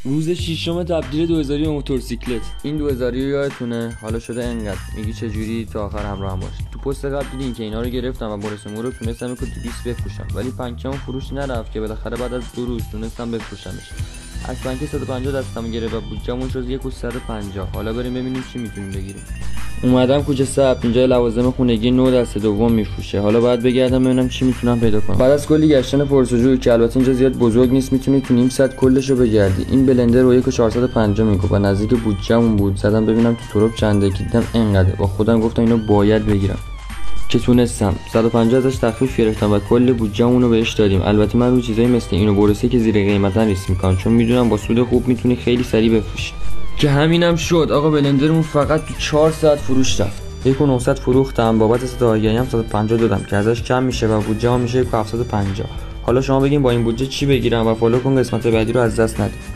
روز ششم تبدیل 2000 به موتورسیکلت. این 2000 یادتونه؟ حالا شده انقدر میگی چجوری تا آخر همراه هم باش. تو پست قبل دیدین که اینا رو گرفتم و برسمون رو تونستم یک 200 بفروشم، ولی پنکه‌ام فروش نرفت که بالاخره بعد از 2 روز تونستم بفروشمش. از پنکه 150 دستم گرفت و بودجه‌مون شد 150. حالا بریم ببینیم چی میتونیم بگیریم. اومدم کوچه ثبت، اینجا لوازم خونگی نو دست دوم میفروشه. حالا باید بگردم ببینم چی میتونم پیدا کنم. بعد از کلی گشتن پرسجو که البته اینجا زیاد بزرگ نیست، میتونی تو نیم ساعت کلشو بگردی. این بلندر رو 1450 میگه و نزدیک بودجه‌مون بود. زدم ببینم تو تروب چنده که دیدم انقدر. با خودم گفتم اینو باید بگیرم که تونستم. 150 ازش تخفیف گرفتم و کل بودجه‌مون رو بهش دادیم. البته من روی چیزایی مثل اینو برسه که زیر قیمتا ریسک میکنم، چون میدونم با سود خوب میتونی خیلی سریع بفروشی. که همینم شد. آقا بلندرمون فقط تو 4 ساعت فروش رفت. 1900 فروختم، بابت ست آگهی هم 150 دادم که ازش کم میشه و بودجه هم میشه 750. حالا شما بگین با این بودجه چی بگیرم و فالو کن قسمت بعدی رو از دست ندید.